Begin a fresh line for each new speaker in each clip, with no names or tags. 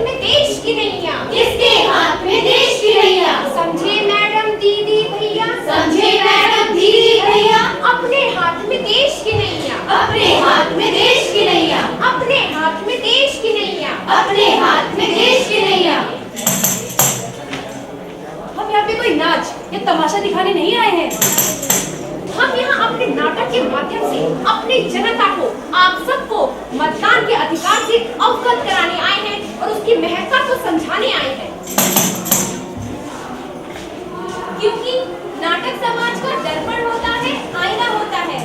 में देश की नैया,
किसके हाथ में देश की नैया।
समझे मैडम दीदी भैया,
समझे मैडम दीदी भैया,
अपने हाथ में देश की नैया,
अपने हाथ में देश की नैया,
अपने हाथ में देश की नैया,
अपने हाथ में देश की नैया।
हम यहाँ पे कोई नाच या तमाशा दिखाने नहीं आए हैं।
हम यहाँ अपने नाटक के माध्यम से अपनी जनता को, आप सबको मतदान के अधिकार से अवगत कराने आए हैं और उसकी महत्ता को समझाने आए हैं। क्योंकि नाटक समाज का दर्पण होता है, आईना होता है।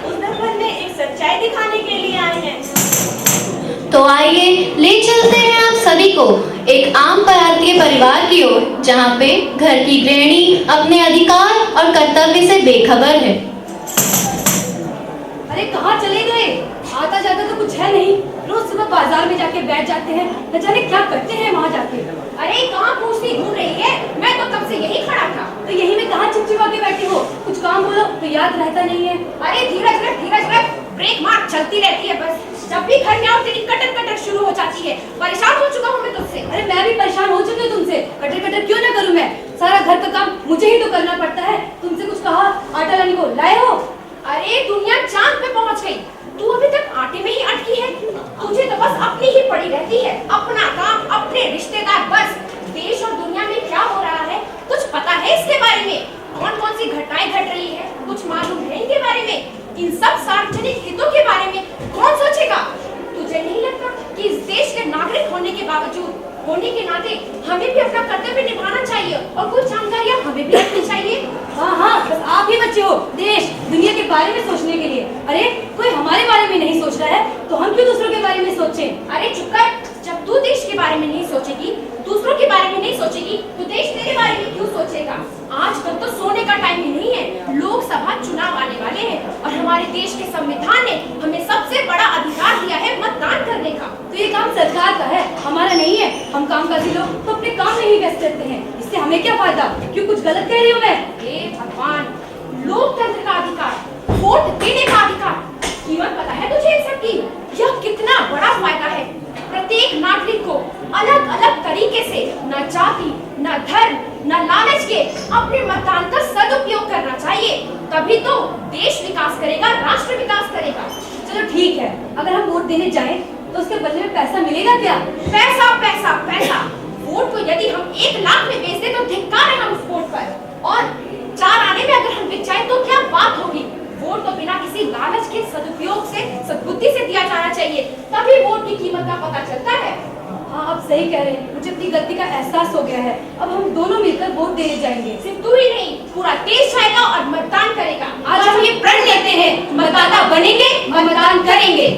उस दर्पण में एक सच्चाई दिखाने के लिए आए हैं।
तो आइए ले चलते हैं आप सभी को एक आम भारतीय परिवार की ओर, जहाँ पे घर की गृहिणी अपने अधिकार और कर्तव्य से बेखबर है।
अरे कहाँ चले गए? आता जाता तो कुछ है नहीं। रोज सुबह बाजार में जाके बैठ जाते हैं, न जाने क्या करते हैं वहाँ जाके।
अरे कहाँ पूछती घूम रही है? मैं तो कब से यही खड़ा था।
तो यही में कहाँ चिपचिपा के बैठे हो? कुछ काम बोलो तो याद रहता नहीं है।
अरे धीरज रख, धीरज रख। ब्रेक मार, चलती रहती है बस। जब भी घर में आओ तेरी कटर कटर शुरू हो जाती है। परेशान हो चुका हूँ मैं तुझसे।
अरे मैं भी परेशान हो चुकी हूँ तुमसे। कटर कटर क्यों ना करूँ मैं? सारा घर का काम मुझे ही तो करना पड़ता है। तुमसे कुछ कहा आटा लाने को, लाए हो?
अरे दुनिया चांद पे पहुंच गई, तू अभी तक आटे में ही अटकी है। तुझे तो बस अपनी ही पड़ी रहती है, अपना काम, अपने रिश्तेदार। बस देश और दुनिया में क्या हो रहा है कुछ पता है इसके बारे में? कौन कौन सी घटनाएं घट रही है कुछ मालूम है इनके बारे में? इन सब सार्वजनिक हितों के बारे में कौन सोचेगा? तुझे नहीं लगता कि इस देश के नागरिक होने के बावजूद, होने के नाते हमें भी अपना कर्तव्य निभाना चाहिए और कुछ जानकारियां हमें भी रखनी चाहिए?
हाँ हाँ, बस आप ही बच्चे हो देश दुनिया के बारे में सोचने के लिए। अरे कोई हमारे बारे में नहीं सोच रहा है तो हम क्यों दूसरों के बारे में सोचें?
अरे चुप कर। जब तू देश के बारे में नहीं सोचेगी, दूसरों के बारे में नहीं सोचेगी, तो देश तेरे बारे में क्यों सोचेगा? आजकल तो सोने का टाइम ही नहीं है। लोकसभा चुनाव आने वाले हैं और हमारे देश के संविधान ने हमें सबसे बड़ा अधिकार दिया है मतदान करने का।
तो ये काम सरकार का है, हमारा नहीं है। हम कामकाजी लोग तो अपने काम में ही व्यस्त रहते हैं। इससे हमें क्या फायदा? क्यों कुछ गलत कह रही हूँ मैं?
हे भगवान, लोकतंत्र का अधिकार, वोट देने का अधिकार, कीमत पता है तुझे इन सब की? यह कितना बड़ा फायदा है। प्रत्येक नागरिक को अलग अलग तरीके से, न जाति, न धर्म, न लालच के अपने मतदान का सदुपयोग करना चाहिए। तभी तो देश विकास करेगा, राष्ट्र विकास करेगा।
चलो ठीक है, अगर हम वोट देने जाएं तो उसके बदले में पैसा मिलेगा क्या?
पैसा पैसा पैसा। वोट को यदि हम 1 लाख में बेच दें तो धिक्कार है हम उस वोट पर। और 4 आने में अगर हम बिक जाए तो क्या बात होगी? वोट तो बिना किसी लालच के सदुपयोग से, सद्बुद्धि से दिया जाना चाहिए, तभी वोट की कीमत का पता चलता है।
हाँ आप सही कह रहे हैं। मुझे अपनी गलती का एहसास हो गया है। अब हम दोनों मिलकर वोट देने जाएंगे।
सिर्फ तू ही नहीं, पूरा देश जाएगा और मतदान करेगा। आज हम ये प्रण लेते हैं, मतदाता बनेंगे, मतदान करेंगे।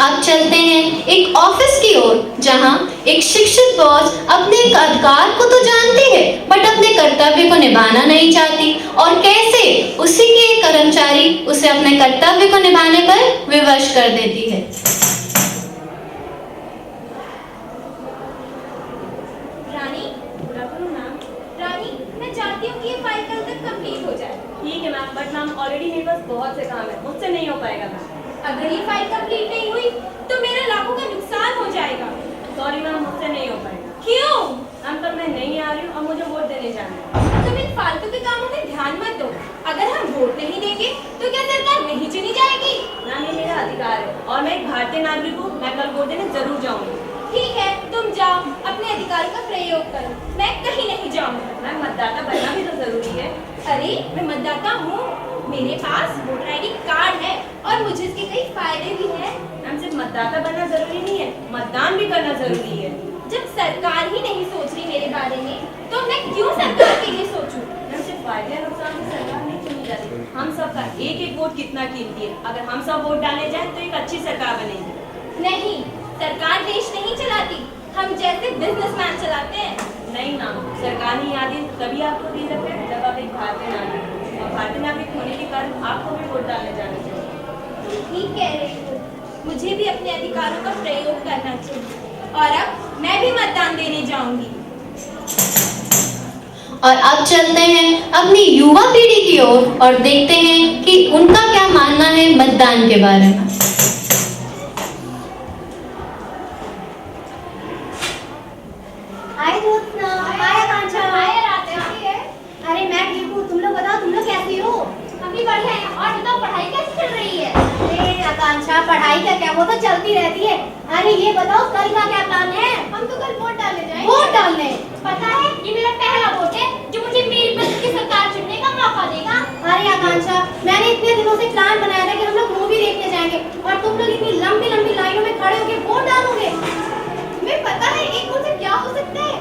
अब चलते हैं एक ऑफिस की ओर, जहाँ एक शिक्षित बॉस अपने अधिकार को तो जानती है बट अपने कर्तव्य को निभाना नहीं चाहती, और कैसे उसी की एक कर्मचारी उसे अपने कर्तव्य को निभाने पर विवश कर देती है।
रानी, रानी, मैं चाहती हूँ कि ये फाइल कल तक कंप्लीट हो जाए।
ठीक है मैम, बट मैम ऑलरेडी मेरे पास बहुत से काम है, मुझसे नहीं हो पाएगा मैम।
अगर ये फाइल कंप्लीट नहीं हुई तो मेरा लाखों का नुकसान हो जाएगा।
सॉरी मैम, मुझसे नहीं हो पाएगा।
क्यों?
मैम तब मैं नहीं आ रही हूँ और मुझे वोट देने जाना है।
तुम इन फालतू के कामों में ध्यान मत दो। अगर हम वोट नहीं देंगे तो क्या सरकार नहीं चुनी जाएगी?
मैम ये मेरा अधिकार है और मैं एक भारतीय नागरिक हूँ, मैं कल वोट देने जरूर जाऊँगी।
ठीक है, तुम जाओ, अपने अधिकार का प्रयोग करो। मैं कहीं नहीं जाऊँगी।
मैम मतदाता बनना भी तो जरूरी है।
अरे मैं मतदाता हूँ, मेरे पास वोटर ID कार्ड है और मुझे इसके कई फायदे भी हैं।
मैम सिर्फ मतदाता बनना जरूरी नहीं है, मतदान भी करना जरूरी है।
जब सरकार ही नहीं सोच रही मेरे बारे में तो मैं क्यों सरकार के लिए सोचूं?
मैम सिर्फ फायदे और नुकसान से सरकार नहीं चुनी जाती। हम सबका एक एक वोट कितना कीमती है। अगर हम सब वोट डाले जाए तो एक अच्छी सरकार बनेगी।
नहीं, सरकार देश नहीं चलाती, हम जैसे बिजनेसमैन चलाते हैं।
नहीं मैम, सरकार ही याद है तभी आपको दी जाती है जब आप एक भारतीय नागरिक हो, और भारतीय नागरिक होने के कारण आपको भी वोट डालने जाना चाहिए।
ठीक कह रही हो, मुझे भी अपने अधिकारों का प्रयोग करना चाहिए और अब मैं भी मतदान देने जाऊंगी।
और अब चलते हैं अपनी युवा पीढ़ी की ओर और देखते हैं कि उनका क्या मानना है मतदान के बारे में।
अच्छा पढ़ाई का क्या, वो तो चलती रहती है। अरे ये बताओ कल का क्या प्लान है?
हम तो कल वोट डालने जाएंगे।
वोट डालने?
पता है ये मेरा पहला वोट है जो मुझे मेरी पसंद की सरकार चुनने का मौका देगा।
अरे आकांक्षा, मैंने इतने दिनों से प्लान बनाया था कि हम लोग मूवी देखने जाएंगे और तुम लोग इतनी लंबी लंबी लाइनों में खड़े होकर वोट डालोगे।
तुम्हें पता है एक वोट से क्या हो सकता है?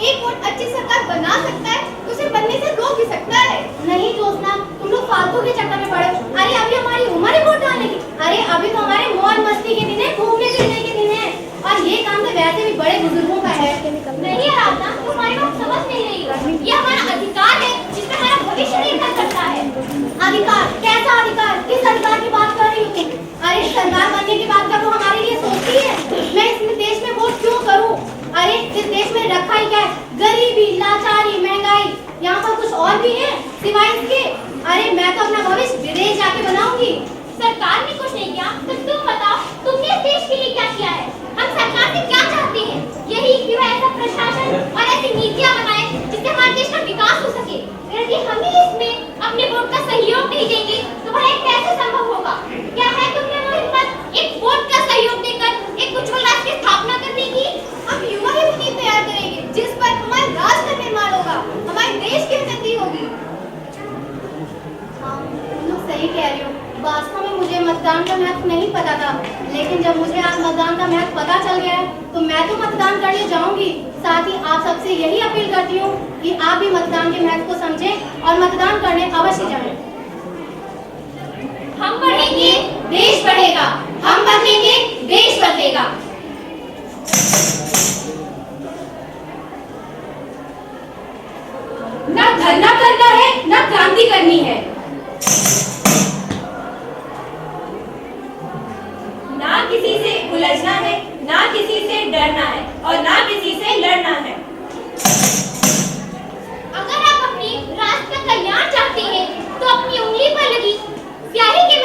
एक वोट अच्छी सरकार बना सकता है, उसे बनने से रोक भी सकता है।
नहीं जोशना, तुम लोग फालतू के चक्कर में पड़े हो। अरे अभी हमारी उम्र है वोट डालने की। अरे अभी तो हमारे मौज मस्ती के दिन है, घूमने फिरने के दिन है, और ये काम तो वैसे भी बड़े बुजुर्गों का है।
नहीं आराधना, तुम्हारी बात समझ नहीं रही। ये हमारा अधिकार है जिसमें हमारा भविष्य निर्भर करता है।
अधिकार? कैसा अधिकार? किस अधिकार की बात कर रही हो तुम? अरे सरकार बनने के बाद जब वो हमारे लिए सोचती है, मैं इस देश में वोट क्यों करूं? अरे इस देश में रखा ही क्या है? गरीबी, लाचारी, महंगाई, यहाँ पर कुछ और भी है सिवाय इसके? अरे मैं तो अपना भविष्य विदेश जाके बनाऊंगी।
सरकार ने कुछ नहीं किया तो तुम बताओ, तुमने इस देश के लिए क्या किया है? हम सरकार से क्या चाहते हैं? यही कि वह ऐसा प्रशासन और ऐसी नीतियां बनाए जिससे हमारे देश का विकास हो सके। यदि हम ही इसमें अपने वोट का सहयोग नहीं देंगे तो वह कैसे संभव होगा? क्या है तुमने वो हिम्मत एक वोट का सहयोग देकर एक उज्जवल राष्ट्र की स्थापना करने की? हम युवा ही नीति तैयार करेंगे जिस पर हमारे राष्ट्र का निर्माण होगा, हमारे देश की उन्नति होगी।
हाँ, तुम लोग सही कह रही हो। वास्तव में मुझे मतदान का महत्व नहीं पता था, लेकिन जब मुझे आज मतदान का महत्व पता चल गया है तो मैं तो मतदान करने जाऊंगी। साथ ही आप सबसे यही अपील करती हूँ कि आप भी मतदान के महत्व को समझें और मतदान करने अवश्य जाएं।
हम बढ़ेंगे, देश बढ़ेगा। हम बदलेंगे, देश बदलेगा।
ना धरना करना है, ना क्रांति करनी है।
ना किसी से उलझना है, ना किसी से डरना है और ना किसी से लड़ना है।
अगर आप अपनी राष्ट्र का कल्याण चाहते हैं तो अपनी उंगली पर लगी स्याही के